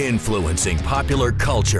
Influencing popular culture.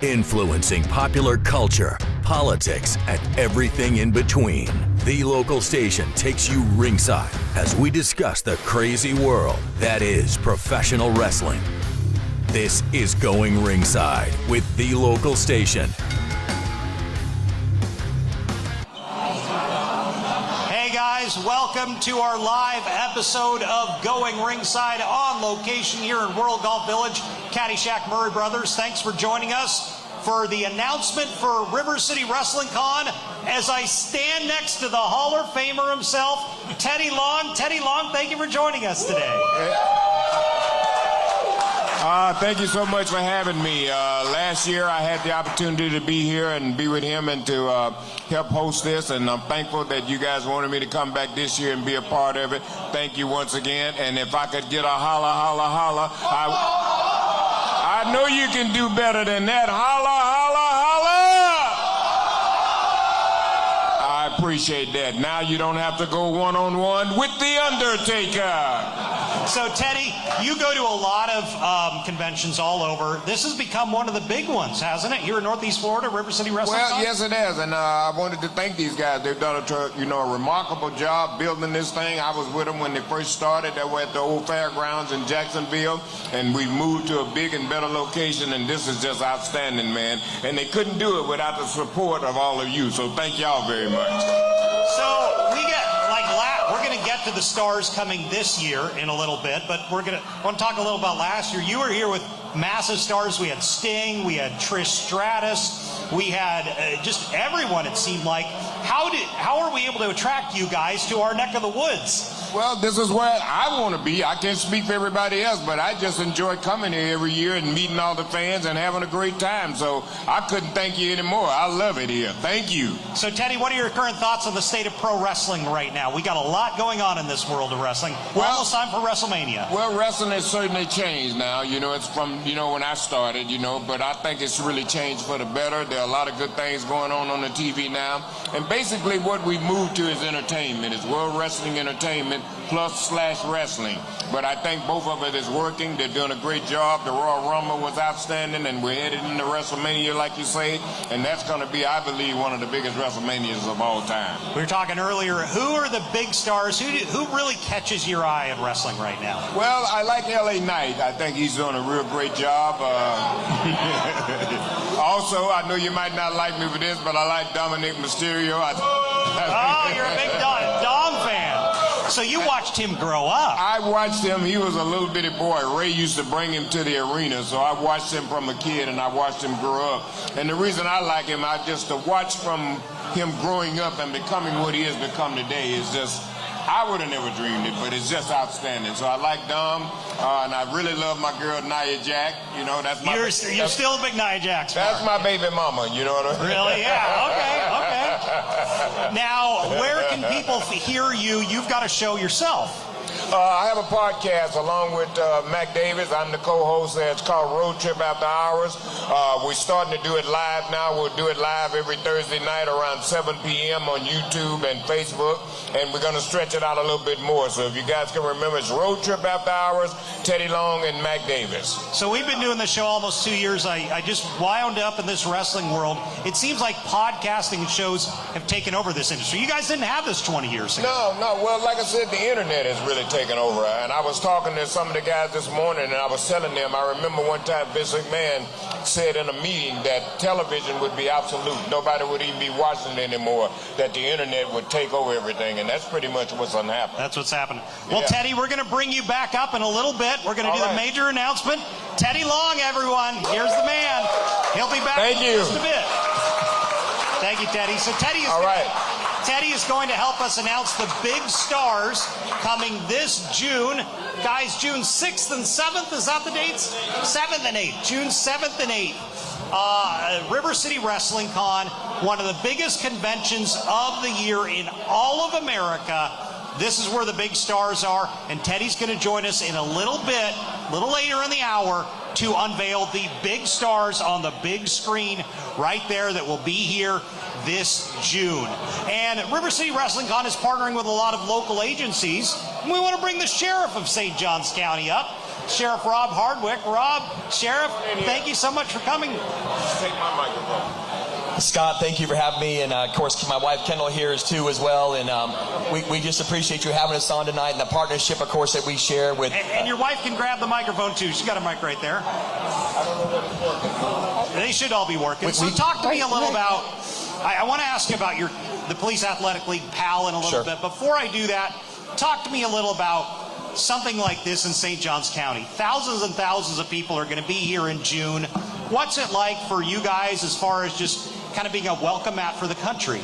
Influencing popular culture, politics, and everything in between. The local station takes you ringside as we discuss the crazy world that is professional wrestling. This is Going Ringside with the local station. Hey guys, welcome to our live episode of Going Ringside on location here in World Golf Village, Caddyshack Murray Brothers. Thanks for joining us for the announcement for River City Wrestling Con as I stand next to the Hall of Famer himself, Teddy Long. Teddy Long, thank you for joining us today. Thank you so much for having me. Last year I had the opportunity to be here and be with him and to help host this, and I'm thankful that you guys wanted me to come back this year and be a part of it. Thank you once again, and if I could get a holla, holla, holla, I know you can do better than that. Holla, holla, holla! I appreciate that. Now you don't have to go one-on-one with The Undertaker. So, Teddy, you go to a lot of conventions all over. This has become one of the big ones, hasn't it? Here in Northeast Florida, River City Wrestling Con? Well, yes, it has, and I wanted to thank these guys. They've done a remarkable job building this thing. I was with them when they first started. They were at the old fairgrounds in Jacksonville, and we moved to a big and better location, and this is just outstanding, man. And they couldn't do it without the support of all of you, so thank y'all very much. So, we're going to get to the stars coming this year in a little bit, but I want to talk a little about last year. You were here with massive stars. We had Sting, we had Trish Stratus, we had just everyone, it seemed like. How are we able to attract you guys to our neck of the woods? Well, this is where I want to be. I can't speak for everybody else, but I just enjoy coming here every year and meeting all the fans and having a great time. So I couldn't thank you anymore. I love it here. Thank you. So, Teddy, what are your current thoughts on the state of pro wrestling right now? We got a lot going on in this world of wrestling. Almost time for WrestleMania. Well, wrestling has certainly changed now. It's from, when I started, but I think it's really changed for the better. There are a lot of good things going on the TV now. And basically what we moved to is entertainment. It's World Wrestling Entertainment. entertainment plus / wrestling. But I think both of it is working. They're doing a great job. The Royal Rumble was outstanding, and we're headed into WrestleMania, like you say, and that's going to be, I believe, one of the biggest WrestleManias of all time. We were talking earlier, who are the big stars? Who really catches your eye in wrestling right now? Well, I like LA Knight. I think he's doing a real great job. Also, I know you might not like me for this, but I like Dominic Mysterio. Oh, you're a big Dom fan. So you watched him grow up. I watched him. He was a little bitty boy. Ray used to bring him to the arena, so I watched him from a kid, and I watched him grow up. And the reason I like him, to watch from him growing up and becoming what he has become today is just, I would have never dreamed it, but it's just outstanding. So I like Dom, and I really love my girl Nia Jax. You know, that's my. You're still a big Nia Jax fan. That's my baby mama. You know what I mean? Really? Yeah. Okay. Now, where can people hear you? You've got a show yourself. I have a podcast along with Mac Davis. I'm the co-host there. It's called Road Trip After Hours. We're starting to do it live now. We'll do it live every Thursday night around 7 p.m. on YouTube and Facebook, and we're going to stretch it out a little bit more. So if you guys can remember, it's Road Trip After Hours, Teddy Long and Mac Davis. So we've been doing this show almost 2 years. I just wound up in this wrestling world. It seems like podcasting shows have taken over this industry. You guys didn't have this 20 years ago. No. Well, like I said, the internet has really taken over. And I was talking to some of the guys this morning, and I was telling them, I remember one time Vince McMahon said in a meeting that television would be absolute. Nobody would even be watching it anymore, that the internet would take over everything, and that's pretty much what's going to happen. That's what's happening. Well, Yeah. Teddy, we're going to bring you back up in a little bit. We're going to do the major announcement. Teddy Long, everyone. Here's the man. He'll be back Thank in you. just a bit. Thank you, Teddy. So Teddy is going to help us announce the big stars coming this June. Guys, June 6th and 7th, is that the dates? 7th and 8th. June 7th and 8th. River City Wrestling Con, one of the biggest conventions of the year in all of America. This is where the big stars are, and Teddy's going to join us in a little bit, a little later in the hour, to unveil the big stars on the big screen right there that will be here this June. And River City Wrestling Con is partnering with a lot of local agencies. We want to bring the Sheriff of St. Johns County up, Sheriff Rob Hardwick. Rob, Sheriff, thank you so much for coming. Take my microphone. Scott, thank you for having me, and of course my wife Kendall here is too as well, and we just appreciate you having us on tonight, and the partnership, of course, that we share with. And your wife can grab the microphone too. She's got a mic right there. They should all be working. So talk to me a little about. I want to ask you about the Police Athletic League PAL in a little bit. Before I do that, talk to me a little about something like this in St. Johns County. Thousands and thousands of people are going to be here in June. What's it like for you guys as far as just kind of being a welcome mat for the country?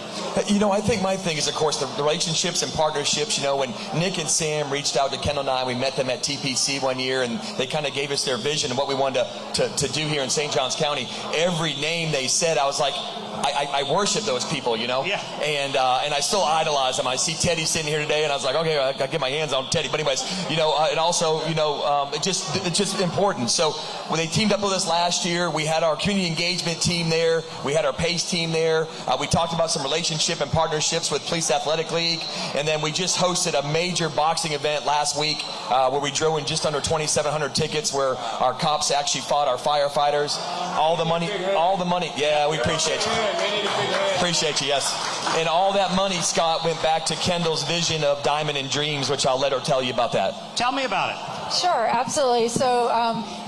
You know, I think my thing is, of course, the relationships and partnerships. You know, when Nick and Sam reached out to Kendall and I, we met them at TPC one year, and they kind of gave us their vision of what we wanted to do here in St. Johns County. Every name they said, I was like, I worship those people, you know? Yeah. And I still idolize them. I see Teddy sitting here today, and I was like, okay, I got to get my hands on Teddy. But anyways, you know, and also, you know, it's just important. So when they teamed up with us last year, we had our community engagement team there. We had our PACE team there. We talked about some relationship and partnerships with Police Athletic League. And then we just hosted a major boxing event last week where we drew in just under 2,700 tickets, where our cops actually fought our firefighters. All the money. Yeah, we appreciate you. Appreciate you, yes. And all that money, Scott, went back to Kendall's vision of Diamond and Dreams, which I'll let her tell you about that. Tell me about it. Sure, absolutely. So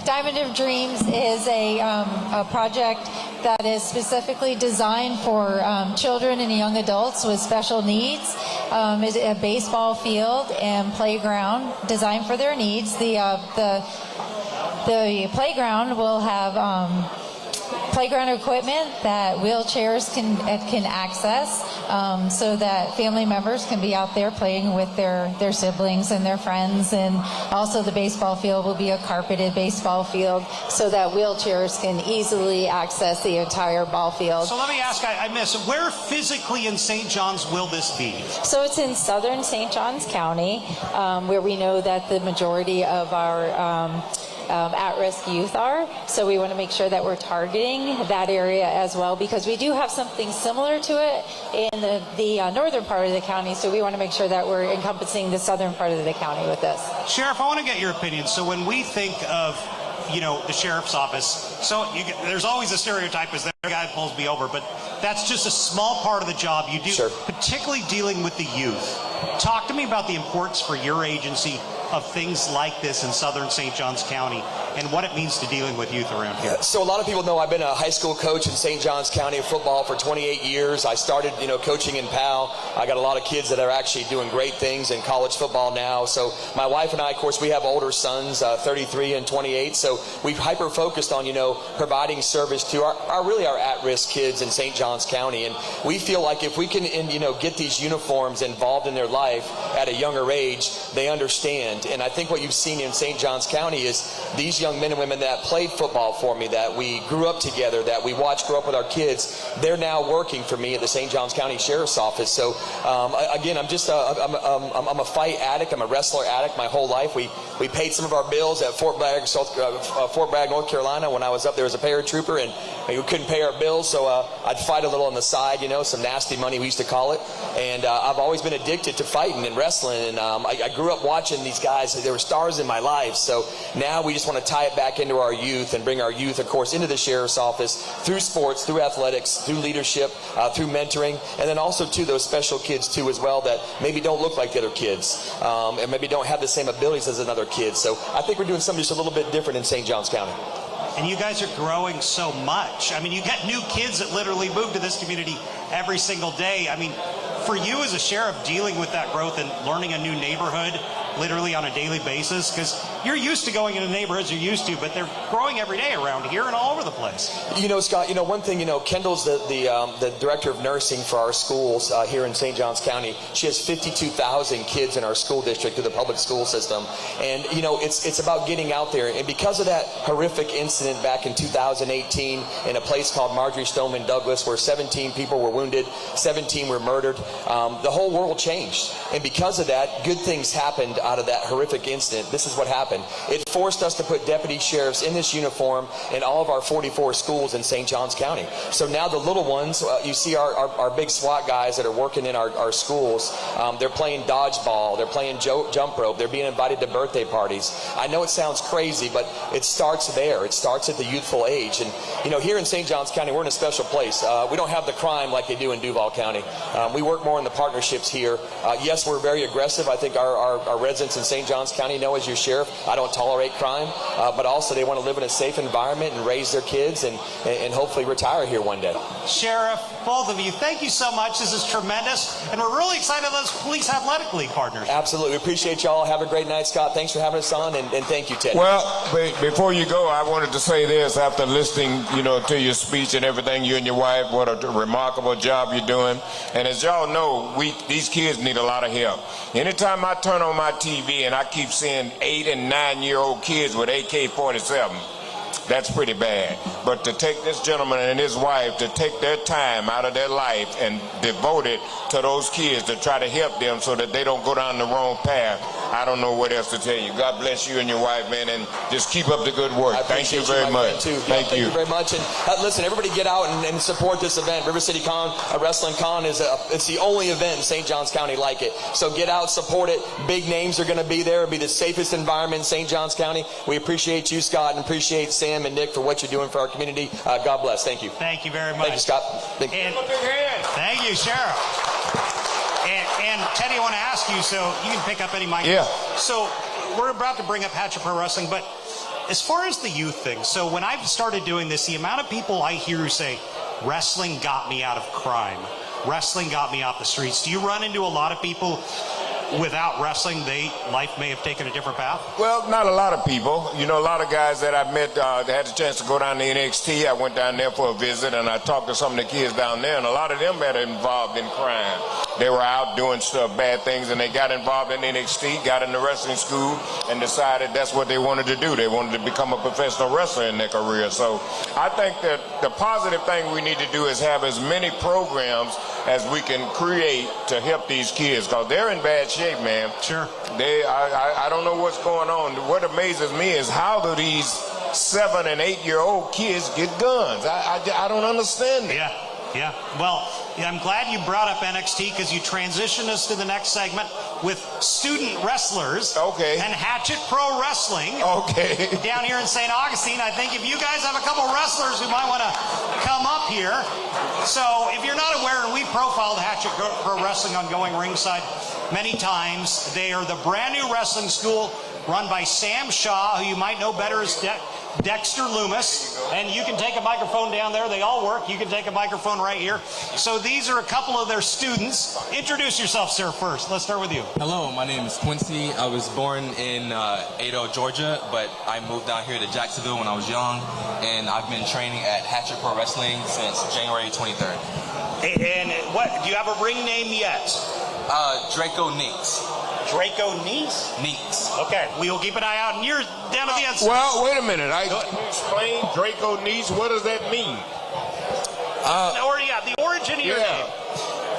Diamond of Dreams is a project that is specifically designed for children and young adults with special needs. It's a baseball field and playground designed for their needs. The playground will have playground equipment that wheelchairs can access, so that family members can be out there playing with their siblings and their friends. And also the baseball field will be a carpeted baseball field so that wheelchairs can easily access the entire ball field. So let me ask, I missed, where physically in St. John's will this be? So it's in southern St. Johns County, where we know that the majority of our at-risk youth are. So we want to make sure that we're targeting that area as well, because we do have something similar to it in the northern part of the county. So we want to make sure that we're encompassing the southern part of the county with this. Sheriff, I want to get your opinion. So when we think of, the sheriff's office, so there's always a stereotype as that guy pulls me over, but that's just a small part of the job you do, Sure. particularly dealing with the youth. Talk to me about the importance for your agency of things like this in southern St. Johns County and what it means to dealing with youth around here. So a lot of people know I've been a high school coach in St. Johns County of football for 28 years. I started, coaching in PAL. I got a lot of kids that are actually doing great things in college football now. So my wife and I, of course, we have older sons, 33 and 28. So we've hyper-focused on, providing service to our at-risk kids in St. Johns County. And we feel like if we can, get these uniforms involved in their life at a younger age, they understand. And I think what you've seen in St. Johns County is these young men and women that played football for me, that we grew up together, that we watched grow up with our kids, they're now working for me at the St. Johns County Sheriff's Office. So again, I'm just I'm a fight addict. I'm a wrestler addict my whole life. We paid some of our bills at Fort Bragg, North Carolina. When I was up there as a paratrooper, and we couldn't pay our bills, so I'd fight a little on the side, some nasty money we used to call it. And I've always been addicted to fighting and wrestling. And I grew up watching these guys. They were stars in my life. So now we just want to tie it back into our youth and bring our youth, of course, into the sheriff's office through sports, through athletics, through leadership, through mentoring, and then also to those special kids too as well that maybe don't look like the other kids, and maybe don't have the same abilities as another kid. So I think we're doing something just a little bit different in St. Johns County. And you guys are growing so much. I mean, you got new kids that literally move to this community every single day. I mean, for you as a sheriff dealing with that growth and learning a new neighborhood literally on a daily basis, because you're used to going into neighborhoods you're used to, but they're growing every day around here and all over the place. Scott, one thing, Kendall's the director of nursing for our schools here in St. Johns County. She has 52,000 kids in our school district through the public school system. And, it's about getting out there. And because of that horrific incident back in 2018 in a place called Marjorie Stoneman Douglas, where 17 people were wounded, 17 were murdered, the whole world changed. And because of that, good things happened out of that horrific incident. This is what happened. It forced us to put deputy sheriffs in this uniform in all of our 44 schools in St. Johns County. So now the little ones, you see our big SWAT guys that are working in our schools, they're playing dodgeball, they're playing jump rope, they're being invited to birthday parties. I know it sounds crazy, but it starts there. It starts at the youthful age. And, here in St. Johns County, we're in a special place. We don't have the crime like they do in Duval County. We work more in the partnerships here. Yes, we're very aggressive. I think our residents in St. Johns County know, as your sheriff, I don't tolerate crime, but also they want to live in a safe environment and raise their kids and hopefully retire here one day. Sheriff, both of you, thank you so much. This is tremendous, and we're really excited about this Police Athletic League partnership. Absolutely. We appreciate y'all. Have a great night, Scott. Thanks for having us on, and thank you, Teddy. Well, before you go, I wanted to say this after listening, to your speech and everything, you and your wife, what a remarkable job you're doing. And as y'all know, these kids need a lot of help. Anytime I turn on my TV and I keep seeing 8 and 9-year-old kids with AK-47, that's pretty bad. But to take this gentleman and his wife to take their time out of their life and devote it to those kids to try to help them so that they don't go down the wrong path, I don't know what else to tell you. God bless you and your wife, man, and just keep up the good work. Thank you very much. Thank you very much. And listen, everybody get out and support this event. River City Con, a Wrestling Con, it's the only event in St. Johns County like it. So get out, support it. Big names are going to be there. It'll be the safest environment in St. Johns County. We appreciate you, Scott, and appreciate Sam and Nick for what you're doing for our community. God bless. Thank you. Thank you very much. Thank you, Scott. Thank you, Sheriff. And Teddy, I want to ask you, so you can pick up any mic. Yeah. So we're about to bring up Hatchet Pro Wrestling, but as far as the youth thing, so when I've started doing this, the amount of people I hear who say, wrestling got me out of crime, wrestling got me off the streets. Do you run into a lot of people without wrestling, life may have taken a different path? Well, not a lot of people. A lot of guys that I've met that had the chance to go down to NXT. I went down there for a visit, and I talked to some of the kids down there, and a lot of them got involved in crime. they were out doing stuff, bad things, and they got involved in NXT, got in the wrestling school, and decided that's what they wanted to do. They wanted to become a professional wrestler in their career. So I think that the positive thing we need to do is have as many programs as we can create to help these kids, because they're in bad shape, man. Sure. I don't know what's going on. What amazes me is how do these 7- and 8-year-old kids get guns? I don't understand it. Yeah. Well, I'm glad you brought up NXT because you transitioned us to the next segment with student wrestlers. Okay. And Hatchet Pro Wrestling. Okay. Down here in St. Augustine. I think if you guys have a couple wrestlers who might want to come up here. So if you're not aware, and we profiled Hatchet Pro Wrestling on Going Ringside many times, they are the brand new wrestling school run by Sam Shaw, who you might know better as Dexter Loomis. And you can take a microphone down there. They all work. You can take a microphone right here. So these are a couple of their students. Introduce yourself, sir, first. Let's start with you. Hello, my name is Quincy. I was born in Ado, Georgia, but I moved down here to Jacksonville when I was young, and I've been training at Hatchet Pro Wrestling since January 23rd. And what, do you have a ring name yet? Draco Neeks. Draco Neeks? Neeks. Okay, we will keep an eye out, and you're down at the end. Well, wait a minute. Can you explain Draco Neeks? What does that mean? The origin of your name.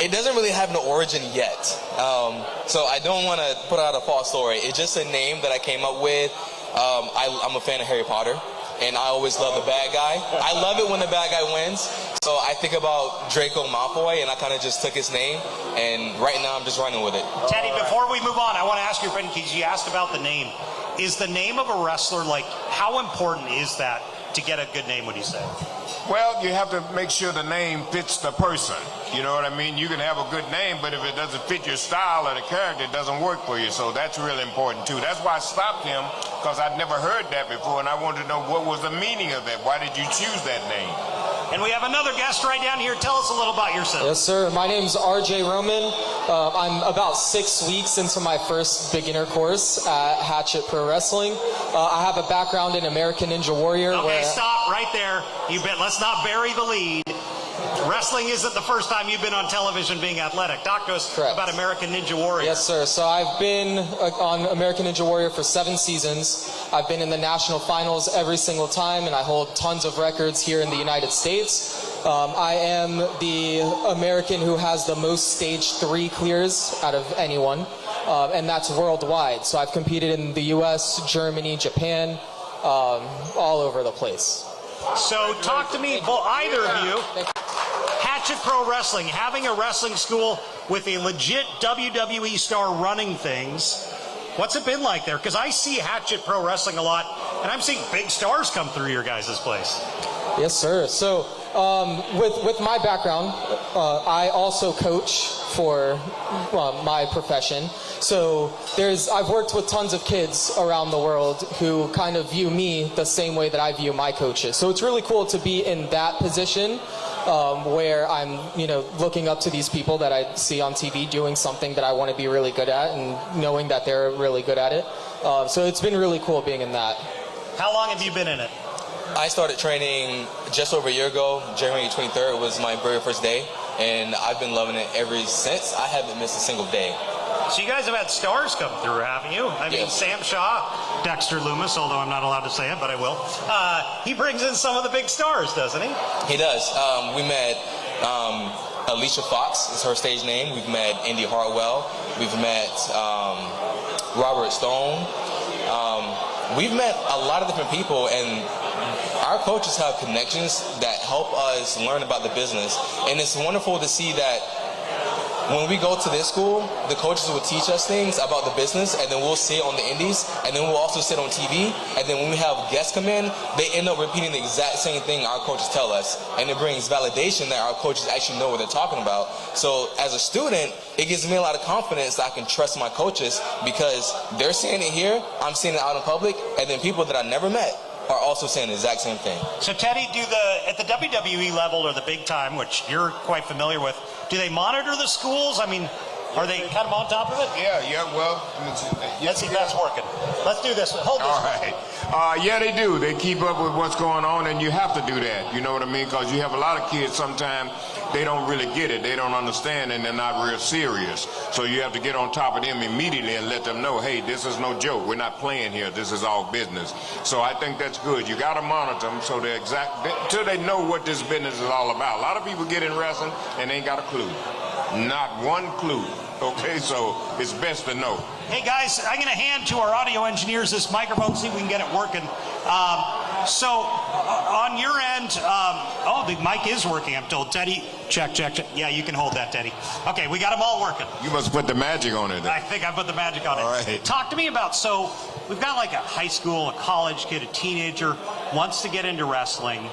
It doesn't really have an origin yet. So I don't want to put out a false story. It's just a name that I came up with. I'm a fan of Harry Potter, and I always love the bad guy. I love it when the bad guy wins. So I think about Draco Malfoy, and I kind of just took his name, and right now I'm just running with it. Teddy, before we move on, I want to ask your friend, because you asked about the name. Is the name of a wrestler, like, how important is that to get a good name, would you say? Well, you have to make sure the name fits the person. You know what I mean? You can have a good name, but if it doesn't fit your style or the character, it doesn't work for you. So that's really important, too. That's why I stopped him, because I'd never heard that before, and I wanted to know what was the meaning of that. Why did you choose that name? And we have another guest right down here. Tell us a little about yourself. Yes, sir. My name's RJ Roman. I'm about 6 weeks into my first beginner course at Hatchet Pro Wrestling. I have a background in American Ninja Warrior. Okay, stop right there. Let's not bury the lead. Wrestling isn't the first time you've been on television being athletic. Talk to us about American Ninja Warrior. Yes, sir. So I've been on American Ninja Warrior for 7 seasons. I've been in the national finals every single time, and I hold tons of records here in the United States. I am the American who has the most stage 3 clears out of anyone, and that's worldwide. So I've competed in the US, Germany, Japan, all over the place. So talk to me, either of you. Hatchet Pro Wrestling, having a wrestling school with a legit WWE star running things. What's it been like there? Because I see Hatchet Pro Wrestling a lot, and I'm seeing big stars come through your guys' place. Yes, sir. So with my background, I also coach for my profession. So I've worked with tons of kids around the world who kind of view me the same way that I view my coaches. So it's really cool to be in that position where I'm, looking up to these people that I see on TV doing something that I want to be really good at, and knowing that they're really good at it. So it's been really cool being in that. How long have you been in it? I started training just over a year ago. January 23rd was my very first day, and I've been loving it ever since. I haven't missed a single day. So you guys have had stars come through, haven't you? I mean, Sam Shaw, Dexter Loomis, although I'm not allowed to say it, but I will. He brings in some of the big stars, doesn't he? He does. We met Alicia Fox, is her stage name. We've met Indy Hartwell. We've met Robert Stone. We've met a lot of different people, and our coaches have connections that help us learn about the business. And it's wonderful to see that when we go to this school, the coaches will teach us things about the business, and then we'll sit on the indies, and then we'll also sit on TV, and then when we have guests come in, they end up repeating the exact same thing our coaches tell us, and it brings validation that our coaches actually know what they're talking about. So as a student, it gives me a lot of confidence that I can trust my coaches, because they're saying it here, I'm seeing it out in public, and then people that I never met are also saying the exact same thing. So Teddy, at the WWE level or the big time, which you're quite familiar with, do they monitor the schools? I mean, are they kind of on top of it? Yeah, well, Let's see if that's working. Let's do this. Hold this. All right. Yeah, they do. They keep up with what's going on, and you have to do that. You know what I mean? Because you have a lot of kids sometimes, they don't really get it. They don't understand, and they're not real serious. So you have to get on top of them immediately and let them know, hey, this is no joke. We're not playing here. This is all business. So I think that's good. You got to monitor them so they till they know what this business is all about. A lot of people get in wrestling and they ain't got a clue. Not one clue. Okay, so it's best to know. Hey guys, I'm going to hand to our audio engineers this microphone, see if we can get it working. On your end, the mic is working, I'm told. Teddy, check. Yeah, you can hold that, Teddy. Okay, we got them all working. You must put the magic on it. I think I put the magic on it. All right. Talk to me about, so we've got like a high school, a college kid, a teenager wants to get into wrestling.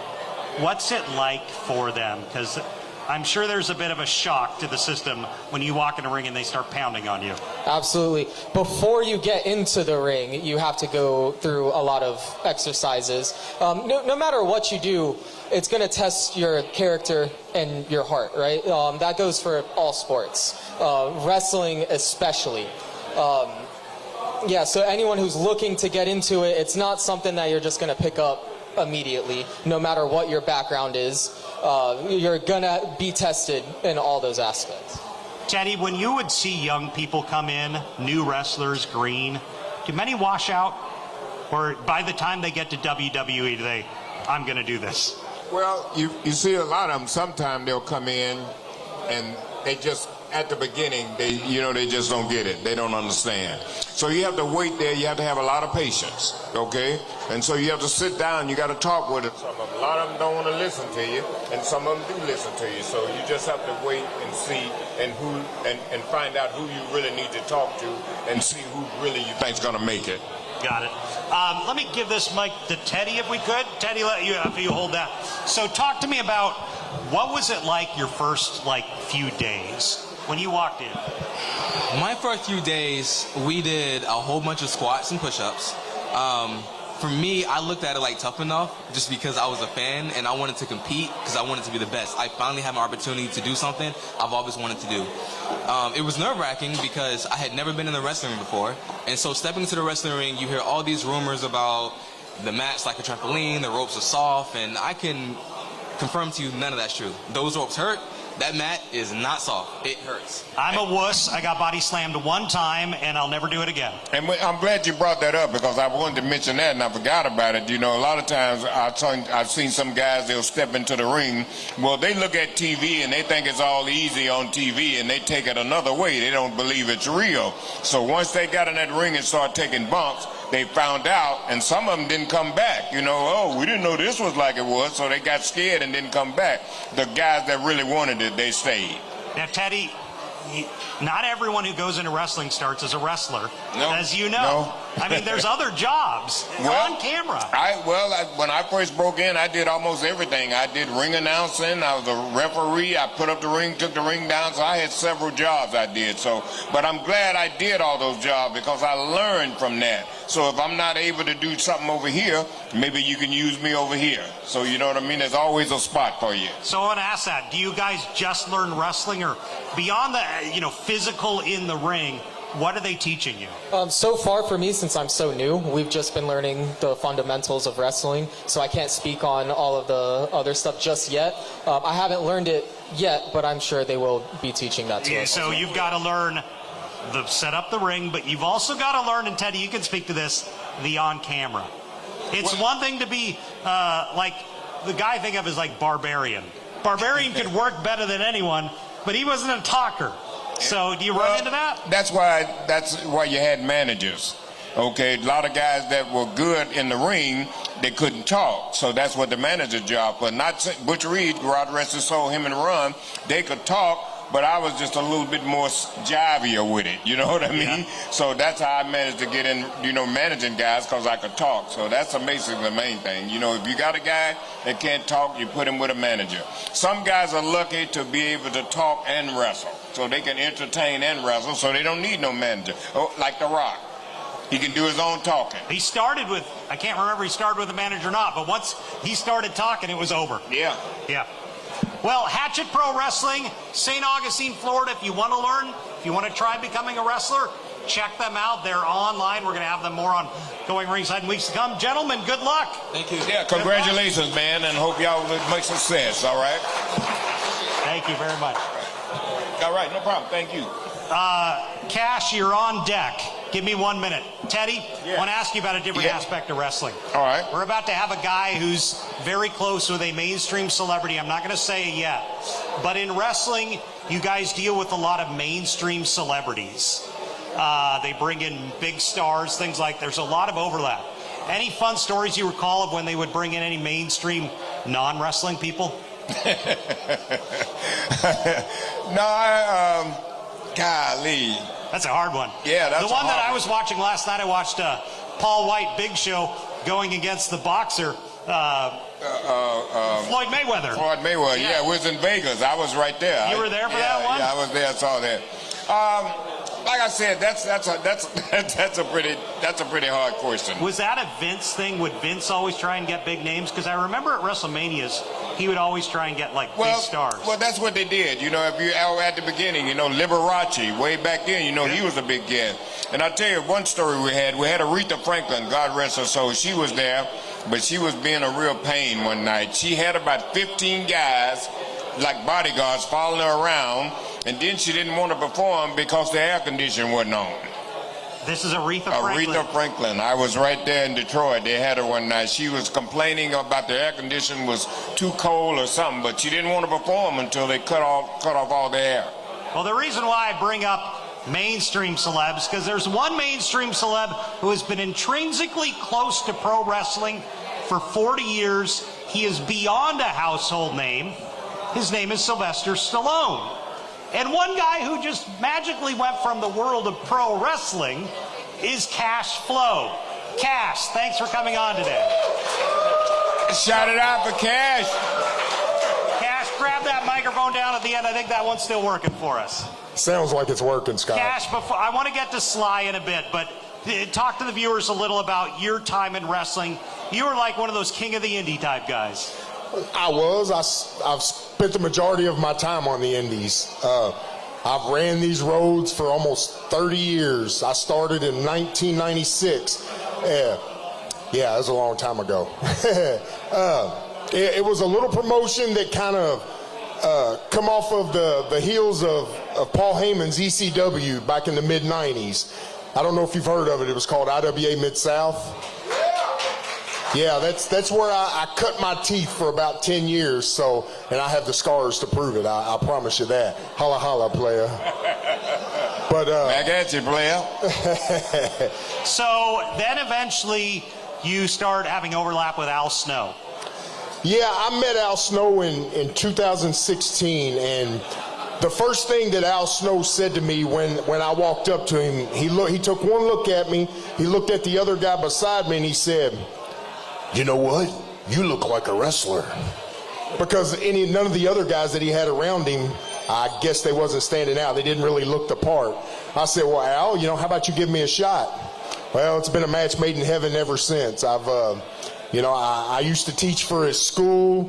What's it like for them? Because I'm sure there's a bit of a shock to the system when you walk in a ring and they start pounding on you. Absolutely. Before you get into the ring, you have to go through a lot of exercises. No matter what you do, it's going to test your character and your heart, right? That goes for all sports, wrestling especially. So anyone who's looking to get into it, it's not something that you're just going to pick up immediately, no matter what your background is. You're gonna be tested in all those aspects. Teddy, when you would see young people come in, new wrestlers, green, do many wash out? Or by the time they get to WWE, I'm gonna do this? Well, you see a lot of them, sometimes they'll come in and they just, at the beginning, they just don't get it. They don't understand. So you have to wait there. You have to have a lot of patience, okay? And so you have to sit down. You got to talk with them. A lot of them don't want to listen to you, and some of them do listen to you. So you just have to wait and see and find out who you really need to talk to and see who really you think's going to make it. Got it. Let me give this mic to Teddy if we could. Teddy, let you hold that. So talk to me about what was it like your first few days when you walked in? My first few days, we did a whole bunch of squats and push-ups. For me, I looked at it like Tough Enough just because I was a fan and I wanted to compete because I wanted to be the best. I finally had an opportunity to do something I've always wanted to do. It was nerve-wracking because I had never been in the wrestling ring before. And so stepping into the wrestling ring, you hear all these rumors about the mat's like a trampoline, the ropes are soft, and I can confirm to you none of that's true. Those ropes hurt. That mat is not soft. It hurts. I'm a wuss. I got body slammed one time, and I'll never do it again. And I'm glad you brought that up because I wanted to mention that, and I forgot about it. You know, a lot of times I've seen some guys, they'll step into the ring. Well, they look at TV, and they think it's all easy on TV, and they take it another way. They don't believe it's real. So once they got in that ring and started taking bumps, they found out, and some of them didn't come back. You know, oh, we didn't know this was like it was, so they got scared and didn't come back. The guys that really wanted it, they stayed. Now, Teddy, not everyone who goes into wrestling starts as a wrestler, no, as you know. No. I mean, there's other jobs on camera. When I first broke in, I did almost everything. I did ring announcing. I was a referee. I put up the ring, took the ring down. So I had several jobs I did. But I'm glad I did all those jobs because I learned from that. So if I'm not able to do something over here, maybe you can use me over here. So you know what I mean? There's always a spot for you. So I want to ask that. Do you guys just learn wrestling, or beyond the physical in the ring, what are they teaching you? So far for me, since I'm so new, we've just been learning the fundamentals of wrestling, so I can't speak on all of the other stuff just yet. I haven't learned it yet, but I'm sure they will be teaching that to us. So you've got to learn set up the ring, but you've also got to learn, and Teddy, you can speak to this, the on camera. It's one thing to be like the guy I think of as like Barbarian. Barbarian could work better than anyone, but he wasn't a talker. So do you run into that? That's why you had managers. Okay, a lot of guys that were good in the ring, they couldn't talk. So that's what the manager's job was. Not Butch Reed, God rest his soul, him and Ron, they could talk, but I was just a little bit more jivvier with it. You know what I mean? Yeah. So that's how I managed to get in, managing guys, because I could talk. So that's basically the main thing. If you got a guy that can't talk, you put him with a manager. Some guys are lucky to be able to talk and wrestle. So they can entertain and wrestle, so they don't need no manager. Like The Rock. He can do his own talking. He started with, I can't remember if he started with a manager or not, but once he started talking, it was over. Yeah. Yeah. Well, Hatchet Pro Wrestling, St. Augustine, Florida, if you want to learn, if you want to try becoming a wrestler, Check them out. They're online. We're going to have them more on Going Ringside in weeks to come. Gentlemen, good luck. Thank you. Yeah, congratulations, man, and hope y'all will make success, all right? Thank you very much. All right, no problem. Thank you. Cash, you're on deck. Give me 1 minute. Teddy, I want to ask you about a different aspect of wrestling. All right. We're about to have a guy who's very close with a mainstream celebrity. I'm not going to say it yet. But in wrestling, you guys deal with a lot of mainstream celebrities. They bring in big stars, things like there's a lot of overlap. Any fun stories you recall of when they would bring in any mainstream non-wrestling people? No, golly. That's a hard one. Yeah, that's the one a that hard I was watching last night. I watched Paul White Big Show going against the boxer Floyd Mayweather. Floyd Mayweather, yeah, we was in Vegas. I was right there. You were there for that one? Yeah, I was there. I saw that. Like I said, that's a pretty hard question. Was that a Vince thing? Would Vince always try and get big names? Because I remember at WrestleManias, he would always try and get big stars. Well, that's what they did. You know, if you at the beginning, you know, Liberace, way back then, you know, he was a big guest. And I'll tell you one story we had Aretha Franklin, God rest her soul. She was there, but she was being a real pain one night. She had about 15 guys, like bodyguards, following her around. And then she didn't want to perform because the air conditioning wasn't on. This is Aretha Franklin. Aretha Franklin. I was right there in Detroit. They had her one night. She was complaining about the air conditioning was too cold or something, but she didn't want to perform until they cut off all the air. Well, the reason why I bring up mainstream celebs, because there's one mainstream celeb who has been intrinsically close to pro wrestling for 40 years. He is beyond a household name. His name is Sylvester Stallone. And one guy who just magically went from the world of pro wrestling is Cash Flow. Cash, thanks for coming on today. Shout it out for Cash. Cash, grab that microphone down at the end. I think that one's still working for us. Sounds like it's working, Scott. Cash, before I want to get to Sly in a bit, but talk to the viewers a little about your time in wrestling. You were like one of those king of the indie type guys. I've spent the majority of my time on the indies. I've ran these roads for almost 30 years. I started in 1996. Yeah, it was a long time ago. It was a little promotion that kind of come off of the heels of Paul Heyman's ECW back in the mid-90s. I don't know if you've heard of it. It was called IWA Mid-South. Yeah, that's where I cut my teeth for about 10 years, and I have the scars to prove it. I promise you that. Holla, holla, player. But back at you, player. So then eventually you start having overlap with Al Snow. Yeah, I met Al Snow in 2016, and the first thing that Al Snow said to me when I walked up to him, he took one look at me, he looked at the other guy beside me, and he said, "You know what? You look like a wrestler." Because none of the other guys that he had around him, I guess they wasn't standing out. They didn't really look the part. I said, "Well, Al, how about you give me a shot?" Well, it's been a match made in heaven ever since. I used to teach for his school.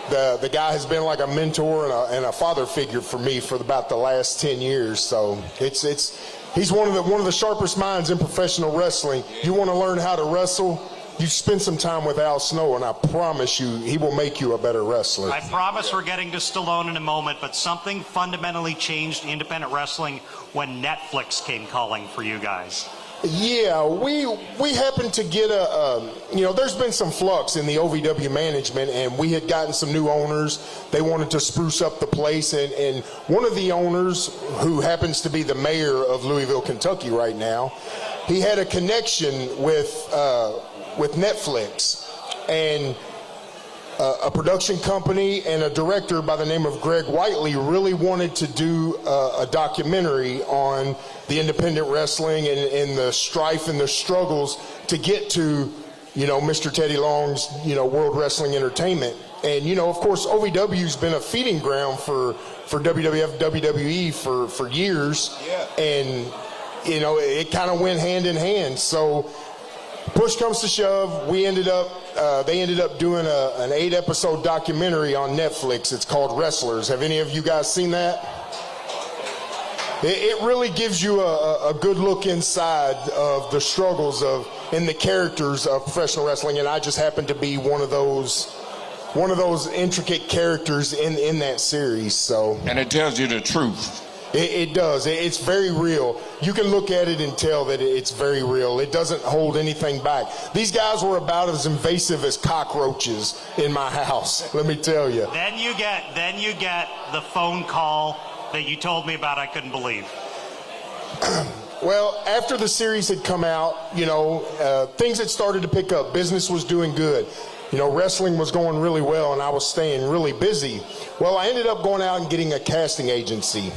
The guy has been like a mentor and a father figure for me for about the last 10 years. So he's one of the sharpest minds in professional wrestling. You want to learn how to wrestle? You spend some time with Al Snow, and I promise you, he will make you a better wrestler. I promise we're getting to Stallone in a moment, but something fundamentally changed independent wrestling when Netflix came calling for you guys. Yeah, we happened to get there's been some flux in the OVW management, and we had gotten some new owners. They wanted to spruce up the place, and one of the owners, who happens to be the mayor of Louisville, Kentucky right now, he had a connection with Netflix, and a production company and a director by the name of Greg Whiteley really wanted to do a documentary on the independent wrestling and the strife and the struggles to get to, Mr. Teddy Long's, World Wrestling Entertainment. And, of course, OVW's been a feeding ground for WWF, WWE for years. Yeah. And, it kind of went hand in hand. So push comes to shove, they ended up doing an 8-episode documentary on Netflix. It's called Wrestlers. Have any of you guys seen that? It really gives you a good look inside of the struggles and the characters of professional wrestling, and I just happen to be one of those intricate characters in that series. So, and it tells you the truth. It does. It's very real. You can look at it and tell that it's very real. It doesn't hold anything back. These guys were about as invasive as cockroaches in my house, let me tell you. Then you get the phone call that you told me about I couldn't believe. Well, after the series had come out, things had started to pick up. Business was doing good. Wrestling was going really well, and I was staying really busy. Well, I ended up going out and getting a casting agency.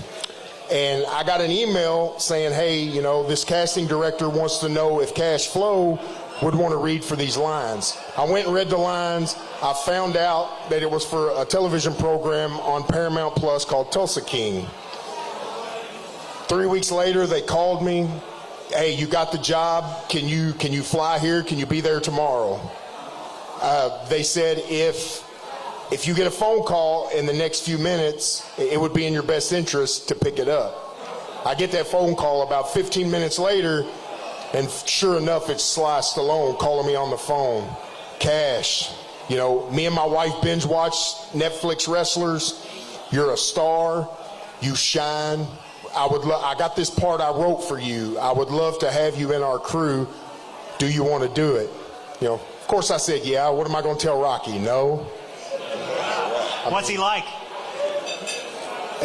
And I got an email saying, hey, this casting director wants to know if Cash Flow would want to read for these lines. I went and read the lines. I found out that it was for a television program on Paramount Plus called Tulsa King. 3 weeks later, they called me. Hey, you got the job. Can you fly here? Can you be there tomorrow? They said if you get a phone call in the next few minutes, it would be in your best interest to pick it up. I get that phone call about 15 minutes later, and sure enough, it's Sly Stallone calling me on the phone. Cash, me and my wife binge watch Netflix wrestlers. You're a star. You shine. I got this part I wrote for you. I would love to have you in our crew. Do you want to do it? Of course I said, yeah. What am I going to tell Rocky? No. What's he like?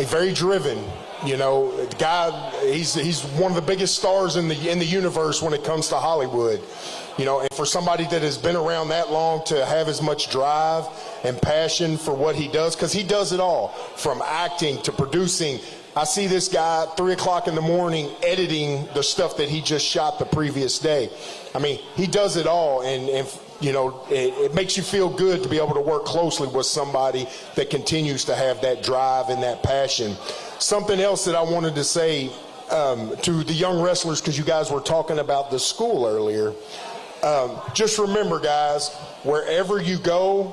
Very driven. The guy, he's one of the biggest stars in the universe when it comes to Hollywood. And for somebody that has been around that long to have as much drive and passion for what he does, because he does it all, from acting to producing. I see this guy 3 o'clock in the morning editing the stuff that he just shot the previous day. I mean, he does it all, and it makes you feel good to be able to work closely with somebody that continues to have that drive and that passion. Something else that I wanted to say to the young wrestlers, because you guys were talking about the school earlier, just remember, guys, wherever you go,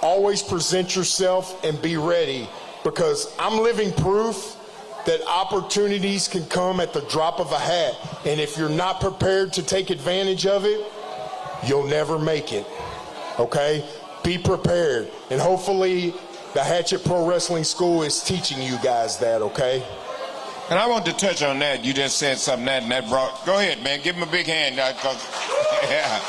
always present yourself and be ready, because I'm living proof that opportunities can come at the drop of a hat, and if you're not prepared to take advantage of it, you'll never make it. Okay? Be prepared, and hopefully the Hatchet Pro Wrestling School is teaching you guys that. Okay? And I want to touch on that. You just said something that brought. Go ahead, man. Give him a big hand. Yeah.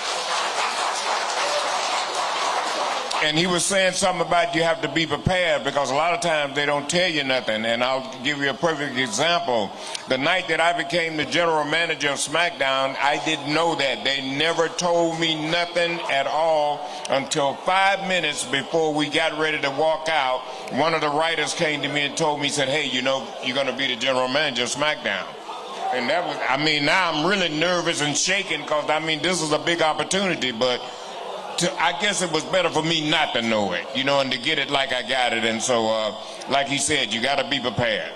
And he was saying something about you have to be prepared, because a lot of times they don't tell you nothing. And I'll give you a perfect example. The night that I became the general manager of SmackDown, I didn't know that. They never told me nothing at all until 5 minutes before we got ready to walk out. One of the writers came to me and told me, said, hey, you're going to be the general manager of SmackDown. And that was, now I'm really nervous and shaking, because, this is a big opportunity, but I guess it was better for me not to know it, and to get it like I got it. And so, like he said, you got to be prepared.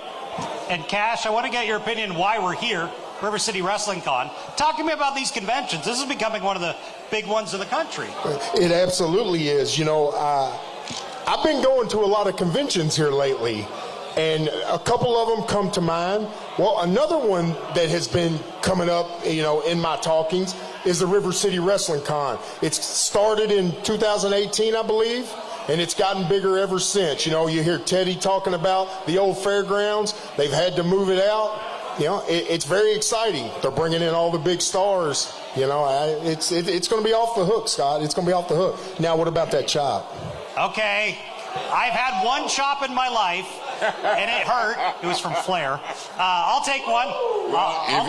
And Cash, I want to get your opinion why we're here, River City Wrestling Con. Talk to me about these conventions. This is becoming one of the big ones in the country. It absolutely is. I've been going to a lot of conventions here lately, and a couple of them come to mind. Well, another one that has been coming up, in my talkings is the River City Wrestling Con. It's started in 2018, I believe, and it's gotten bigger ever since. You hear Teddy talking about the old fairgrounds. They've had to move it out. It's very exciting. They're bringing in all the big stars. It's going to be off the hook, Scott. It's going to be off the hook. Now, what about that chop? Okay. I've had one chop in my life, and it hurt. It was from Flair. I'll take one.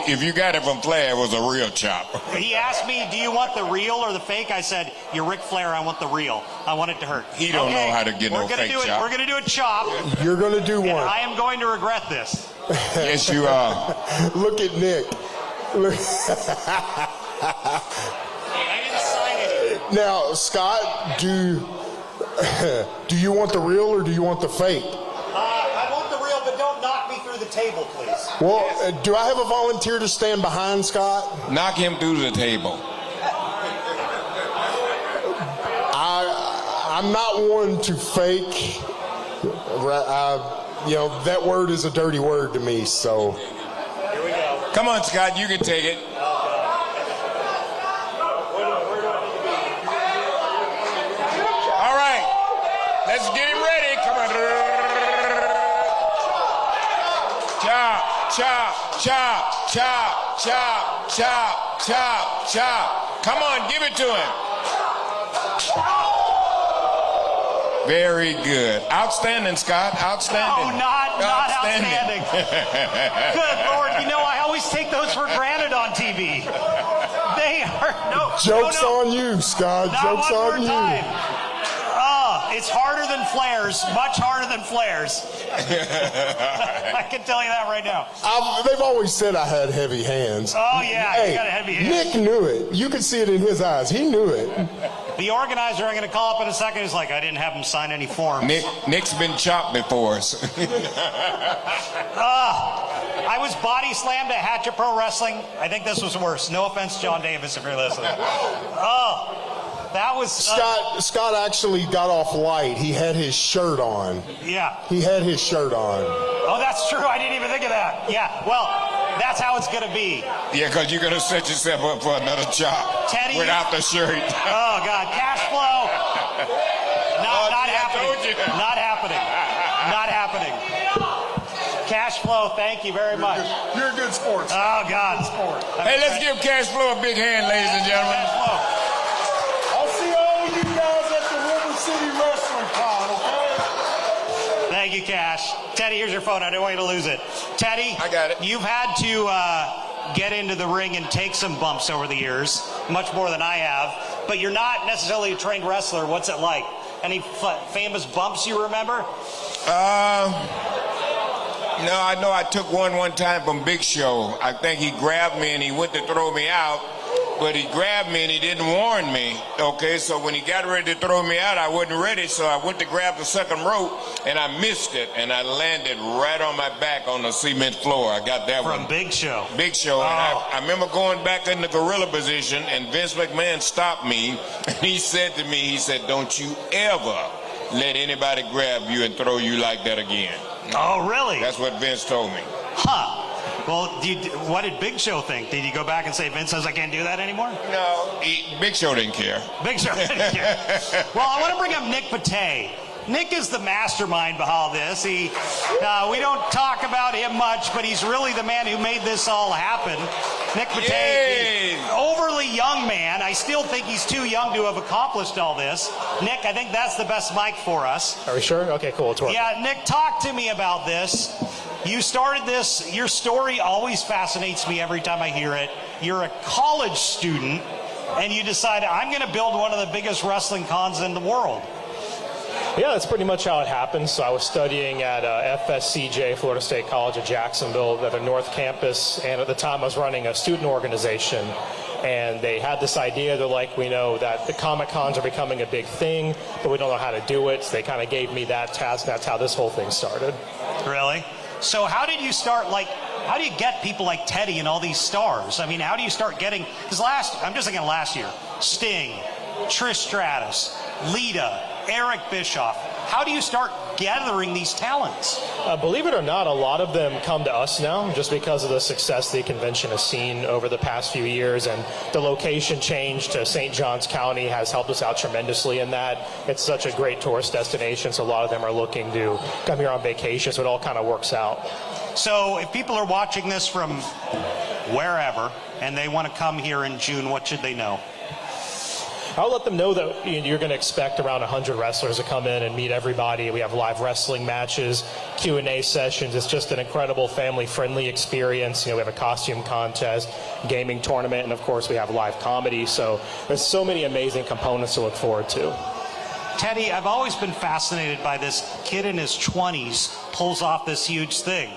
If you got it from Flair, it was a real chop. He asked me, do you want the real or the fake? I said, you're Ric Flair, I want the real. I want it to hurt. He don't know how to get no fake chop. We're going to do a chop. You're going to do one. I am going to regret this. Yes, you are. Look at Nick. I didn't sign it. Now, Scott, do you want the real or do you want the fake? I want the real, but don't knock me through the table, please. Well, do I have a volunteer to stand behind Scott? Knock him through the table. I'm not one to fake. that word is a dirty word to me. So Here we go. Come on, Scott, you can take it. All right, let's get him ready. Come on. Chop, chop, chop, chop, chop, chop, chop, chop. Come on, give it to him. Very good. Outstanding, Scott. Outstanding. Oh, not outstanding. Good Lord. I always take those for granted on TV. They are Joke's on you, Scott. Not Joke's one on more you. time. It's harder than flares. Much harder than flares. I can tell you that right now. They've always said I had heavy hands. Oh, yeah. Hey, You got a heavy hand. Nick knew it. You could see it in his eyes. He knew it. The organizer I'm going to call up in a second is like, I didn't have him sign any forms. Nick's been chopped before. I was body slammed at Hatchet Pro Wrestling. I think this was worse. No offense, John Davis, if you're listening. That was... Scott actually got off light. He had his shirt on. Yeah. He had his shirt on. Oh, that's true. I didn't even think of that. Yeah. Well, that's how it's going to be. Yeah, because you're going to set yourself up for another chop Teddy, without the shirt. Oh, God. Cash flow. Not happening. Not happening. Not happening. Cash flow, thank you very much. You're a good sport. Oh, God. Hey, let's give Cash Flow a big hand, ladies and gentlemen. Cash flow. I'll see all of you guys at the River City Wrestling Con, okay? Thank you, Cash. Teddy, here's your phone. I don't want you to lose it. Teddy, I got it. You've had to get into the ring and take some bumps over the years, much more than I have, but you're not necessarily a trained wrestler. What's it like? Any famous bumps you remember? No, I know I took one time from Big Show. I think he grabbed me and he went to throw me out, but he grabbed me and he didn't warn me. Okay, so when he got ready to throw me out, I wasn't ready, so I went to grab the second rope and I missed it, and I landed right on my back on the cement floor. I got that one. From Big Show. Big Show. Oh. And I remember going back in the gorilla position, and Vince McMahon stopped me, and he said to me, don't you ever let anybody grab you and throw you like that again. Oh, really? That's what Vince told me. Huh. Well, what did Big Show think? Did he go back and say, Vince says I can't do that anymore? No, Big Show didn't care. Big Show didn't care. Well, I want to bring up Nick Patay. Nick is the mastermind behind this. We don't talk about him much, but he's really the man who made this all happen. Nick Patay, overly young man. I still think he's too young to have accomplished all this. Nick, I think that's the best mic for us. Are we sure? Okay, cool. It's working. Yeah, Nick, talk to me about this. You started this. Your story always fascinates me every time I hear it. You're a college student, and you decided, I'm going to build one of the biggest wrestling cons in the world. Yeah, that's pretty much how it happened. So I was studying at FSCJ, Florida State College of Jacksonville, at a North Campus, and at the time I was running a student organization. And they had this idea, they're like, we know that the Comic Cons are becoming a big thing, but we don't know how to do it. So they kind of gave me that task. That's how this whole thing started. Really? So how did you start, how do you get people like Teddy and all these stars? I mean, how do you start getting, because I'm just thinking last year, Sting, Trish Stratus, Lita, Eric Bischoff. How do you start gathering these talents? Believe it or not, a lot of them come to us now just because of the success the convention has seen over the past few years, and the location change to St. Johns County has helped us out tremendously in that. It's such a great tourist destination, so a lot of them are looking to come here on vacation, so it all kind of works out. So if people are watching this from wherever and they want to come here in June, what should they know? I'll let them know that you're going to expect around 100 wrestlers to come in and meet everybody. We have live wrestling matches, Q&A sessions. It's just an incredible family-friendly experience. We have a costume contest, gaming tournament, and of course we have live comedy. So there's so many amazing components to look forward to. Teddy, I've always been fascinated by this kid in his 20s pulls off this huge thing.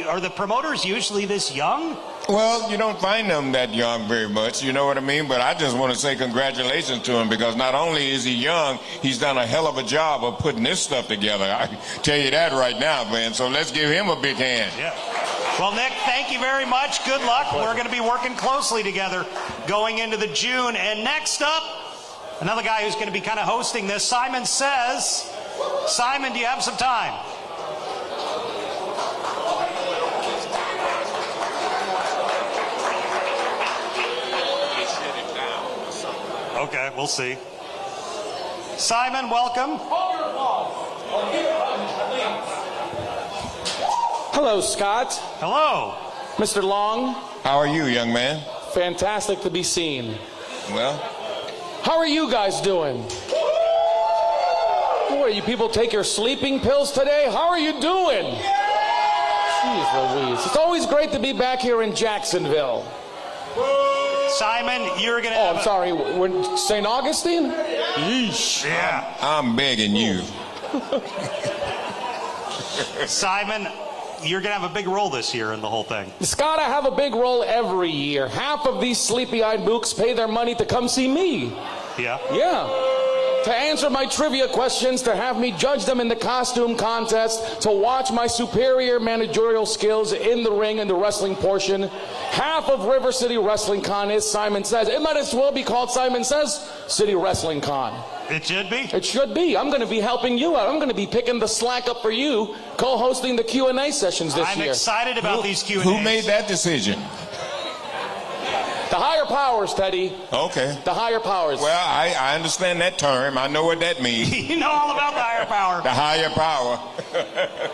Are the promoters usually this young? Well, you don't find them that young very much, you know what I mean? But I just want to say congratulations to him, because not only is he young, he's done a hell of a job of putting this stuff together. I can tell you that right now, man. So let's give him a big hand. Yeah. Well, Nick, thank you very much. Good luck. We're going to be working closely together going into the June. And next up, another guy who's going to be kind of hosting this, Simon Says. Simon, do you have some time? Okay, we'll see. Simon, welcome. Hello, Scott. Hello. Mr. Long. How are you, young man? Fantastic to be seen. Well, How are you guys doing? Boy, you people take your sleeping pills today? How are you doing? Jeez Louise. It's always great to be back here in Jacksonville. Simon, you're going to Oh, I'm sorry. We're St. Augustine? Yeesh. Yeah. I'm begging you. Simon, you're going to have a big role this year in the whole thing. Scott, I have a big role every year. Half of these sleepy-eyed mooks pay their money to come see me. Yeah. Yeah. To answer my trivia questions, to have me judge them in the costume contest, to watch my superior managerial skills in the ring and the wrestling portion. Half of River City Wrestling Con is Simon Says. It might as well be called Simon Says City Wrestling Con. It should be? It should be. I'm going to be helping you out. I'm going to be picking the slack up for you, co-hosting the Q&A sessions this I'm year. excited about these Q&As. Who made that decision? The higher powers, Teddy. Okay. The higher powers. Well, I understand that term. I know what that means. You know all about the higher power. The higher power.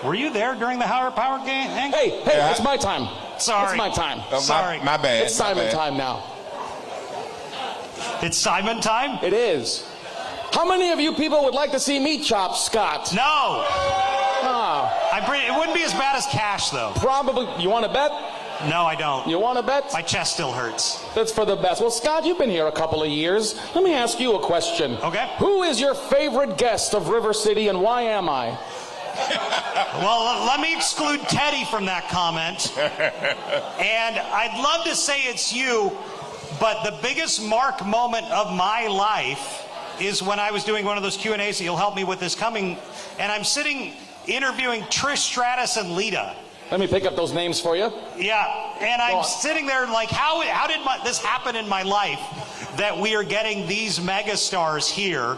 Were you there during the higher power game? Hey, Yeah. it's my time. Sorry. It's my time. Sorry. My bad. It's Simon my bad. time now. It's Simon time? It is. How many of you people would like to see me chop Scott? No. Ah, It wouldn't be as bad as Cash, though. probably. You want to bet? No, I don't. You want to bet? My chest still hurts. That's for the best. Well, Scott, you've been here a couple of years. Let me ask you a question. Okay. Who is your favorite guest of River City, and why am I? Well, let me exclude Teddy from that comment. And I'd love to say it's you, but the biggest mark moment of my life is when I was doing one of those Q&As that you'll help me with this coming, and I'm sitting interviewing Trish Stratus and Lita. Let me pick up those names for you. Yeah, and I'm sitting there like, how did this happen in my life that we are getting these megastars here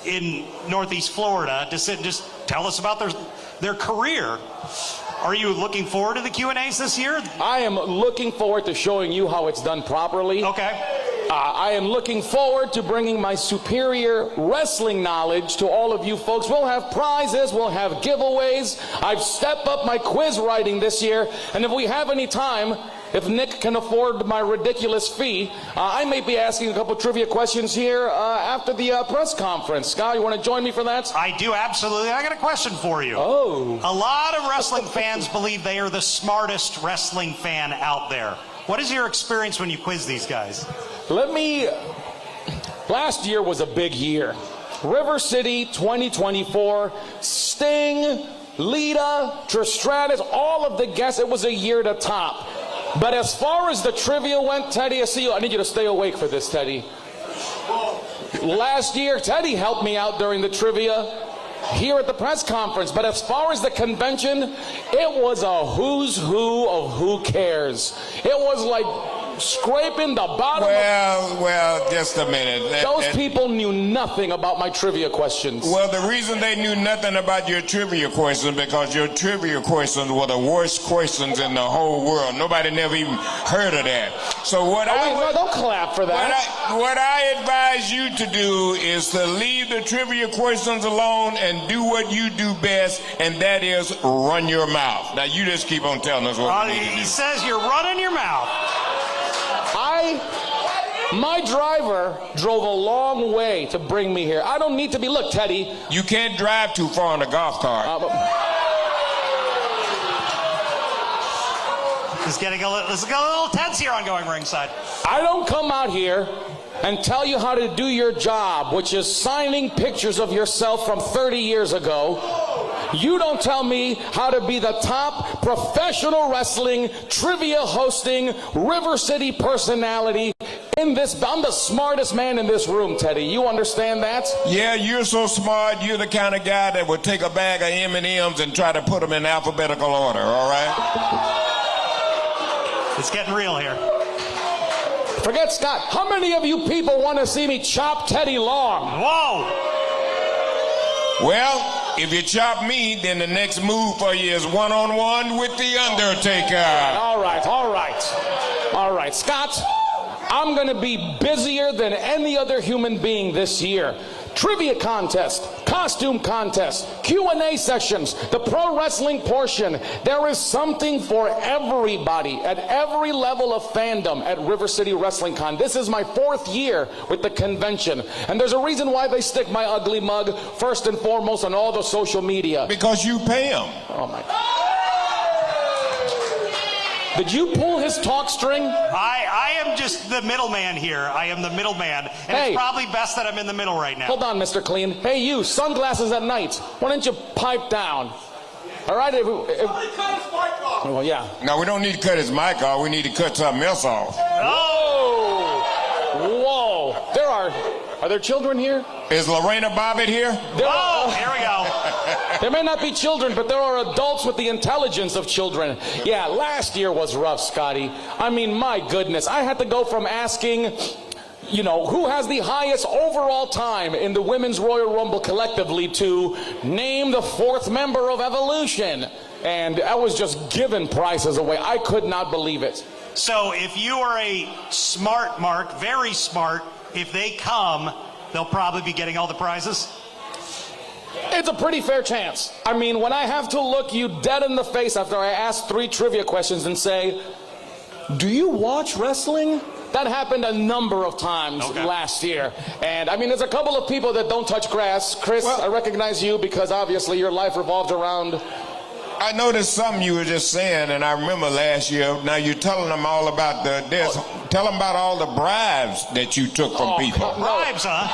in Northeast Florida to sit and just tell us about their career? Are you looking forward to the Q&As this year? I am looking forward to showing you how it's done properly. Okay. I am looking forward to bringing my superior wrestling knowledge to all of you folks. We'll have prizes, we'll have giveaways. I've stepped up my quiz writing this year, and if we have any time, if Nick can afford my ridiculous fee, I may be asking a couple trivia questions here after the press conference. Scott, you want to join me for that? I do, absolutely. I got a question for you. Oh. A lot of wrestling fans believe they are the smartest wrestling fan out there. What is your experience when you quiz these guys? Last year was a big year. River City 2024, Sting, Lita, Trish Stratus, all of the guests, it was a year to top. But as far as the trivia went, Teddy, I need you to stay awake for this, Teddy. Last year, Teddy helped me out during the trivia here at the press conference. But as far as the convention, it was a who's who of who cares. It was like scraping the bottom. Well, just a minute. Those people knew nothing about my trivia questions. Well, the reason they knew nothing about your trivia questions because your trivia questions were the worst questions in the whole world. Nobody never even heard of that. So don't clap for that. What I advise you to do is to leave the trivia questions alone and do what you do best, and that is run your mouth. Now you just keep on telling us what we need to do. He says you're running your mouth. My driver drove a long way to bring me here. I don't need to be. Look, Teddy. You can't drive too far in a golf cart. This is getting a little tense here on Going Ringside. I don't come out here and tell you how to do your job, which is signing pictures of yourself from 30 years ago. You don't tell me how to be the top professional wrestling, trivia hosting, River City personality in this. I'm the smartest man in this room, Teddy. You understand that? Yeah, you're so smart. You're the kind of guy that would take a bag of M&Ms and try to put them in alphabetical order, all right? It's getting real here. Forget Scott. How many of you people want to see me chop Teddy Long? Whoa! Well, if you chop me, then the next move for you is one-on-one with The Undertaker. All right. Scott, I'm going to be busier than any other human being this year. Trivia contest, costume contest, Q&A sessions, the pro wrestling portion. There is something for everybody at every level of fandom at River City Wrestling Con. This is my 4th year with the convention, and there's a reason why they stick my ugly mug first and foremost on all the social media. Because you pay them. Oh my God. Did you pull his talk string? I am just the middleman here. I am the middleman. And Hey. it's probably best that I'm in the middle right now. Hold on, Mr. Clean. Hey, you, sunglasses at night. Why don't you pipe down? All right? Well, yeah. No, we don't need to cut his mic off. We need to cut something else off. Oh! Whoa! Are there children here? Is Lorena Bobbitt here? Oh, here we go. There may not be children, but there are adults with the intelligence of children. Yeah, last year was rough, Scotty. I mean, my goodness. I had to go from asking, you know, who has the highest overall time in the Women's Royal Rumble collectively to name the 4th member of Evolution. And I was just giving prizes away. I could not believe it. So if you are a smart mark, very smart, if they come, they'll probably be getting all the prizes? It's a pretty fair chance. I mean, when I have to look you dead in the face after I ask 3 trivia questions and say, do you watch wrestling? That happened a number of times last year. And I mean, there's a couple of people that don't touch grass. Chris, well, I recognize you because obviously your life revolved around... I noticed something you were just saying, and I remember last year. Now you're telling them all about tell them about all the bribes that you took from people. Bribes, huh?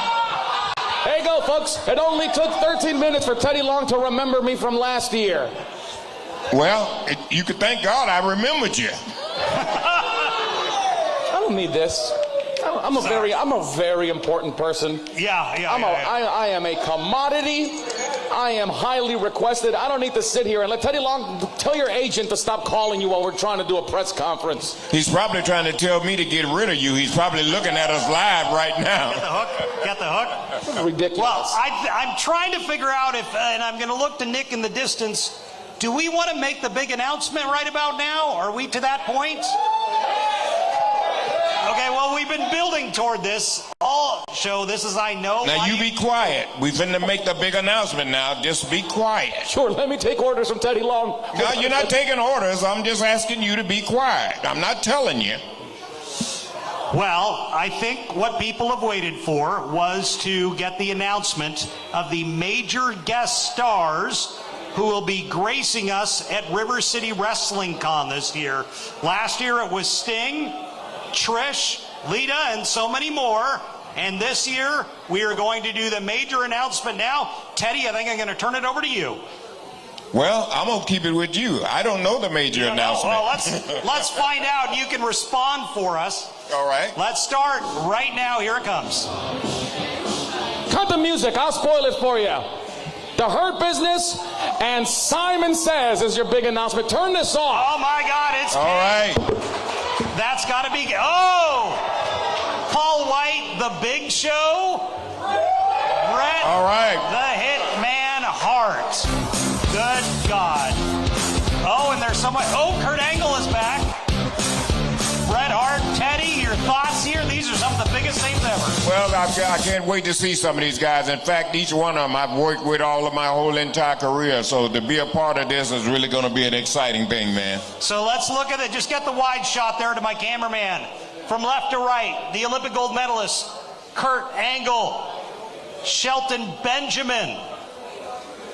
There you go, folks. It only took 13 minutes for Teddy Long to remember me from last year. Well, you could thank God I remembered you. I don't need this. I'm a very important person. I am a commodity. I am highly requested. I don't need to sit here and let Teddy Long tell your agent to stop calling you while we're trying to do a press conference. He's probably trying to tell me to get rid of you. He's probably looking at us live right now. Got the hook? Ridiculous. Well, I'm trying to figure out if, and I'm going to look to Nick in the distance, do we want to make the big announcement right about now? Are we to that point? Okay, well, we've been building toward this all show. This is I know. Now you be quiet. We finna make the big announcement now. Just be quiet. Sure, let me take orders from Teddy Long. No, you're not taking orders. I'm just asking you to be quiet. I'm not telling you. Well, I think what people have waited for was to get the announcement of the major guest stars who will be gracing us at River City Wrestling Con this year. Last year it was Sting, Trish, Lita, and so many more. And this year, we are going to do the major announcement now. Teddy, I think I'm going to turn it over to you. Well, I'm going to keep it with you. I don't know the major announcement. Well, let's find out. You can respond for us. All right. Let's start right now. Here it comes. Cut the music. I'll spoil it for you. The Hurt Business and Simon Says is your big announcement. Turn this off. Oh, my God. It's all right. That's got to be... Oh! Paul White, The Big Show. Bret, all right. The Hitman Hart. Good God. Oh, and there's someone... Oh, Kurt Angle is back. Bret Hart, Teddy, your thoughts here? These are some of the biggest names ever. Well, I can't wait to see some of these guys. In fact, each one of them I've worked with all of my whole entire career. So to be a part of this is really going to be an exciting thing, man. So let's look at it. Just get the wide shot there to my cameraman. From left to right, the Olympic gold medalist, Kurt Angle, Shelton Benjamin.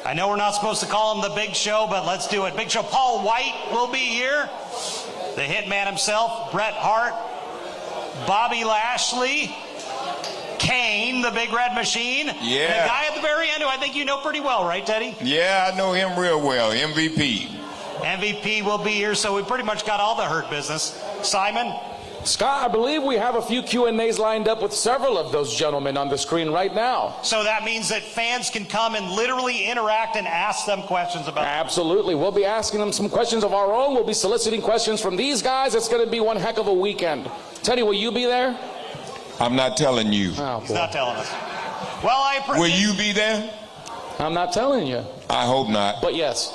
I know we're not supposed to call him the Big Show, but let's do it. Big Show. Paul White will be here. The Hitman himself, Bret Hart, Bobby Lashley, Kane, the Big Red Machine. Yeah. And the guy at the very end who I think you know pretty well, right, Teddy? Yeah, I know him real well. MVP. MVP will be here, so we pretty much got all the Hurt Business. Simon? Scott, I believe we have a few Q&As lined up with several of those gentlemen on the screen right now. So that means that fans can come and literally interact and ask them questions about... Absolutely. We'll be asking them some questions of our own. We'll be soliciting questions from these guys. It's going to be one heck of a weekend. Teddy, will you be there? I'm not telling you. Oh, He's not telling us. Well, I appreciate... Will you be there? I'm not telling you. I hope not. But yes.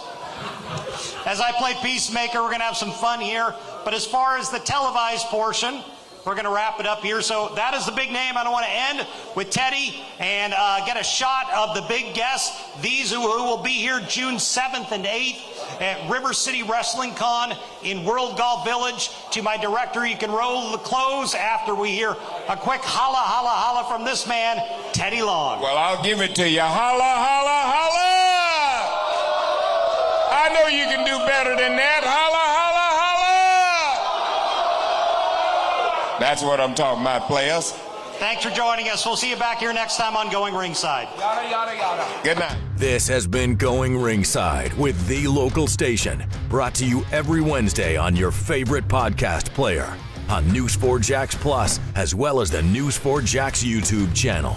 As I play Peacemaker, we're going to have some fun here. But as far as the televised portion, we're going to wrap it up here. So that is the big name. I don't want to end with Teddy and get a shot of the big guests. These who will be here June 7th and 8th at River City Wrestling Con in World Golf Village. To my director, you can roll the close after we hear a quick holla, holla, holla from this man, Teddy Long. Well, I'll give it to you. Holla, holla, holla! I know you can do better than that. Holla, holla, holla! That's what I'm talking about, players. Thanks for joining us. We'll see you back here next time on Going Ringside. Yada, yada, yada. Good night. This has been Going Ringside with the local station, brought to you every Wednesday on your favorite podcast player, on News4Jax Plus, as well as the News4Jax YouTube channel.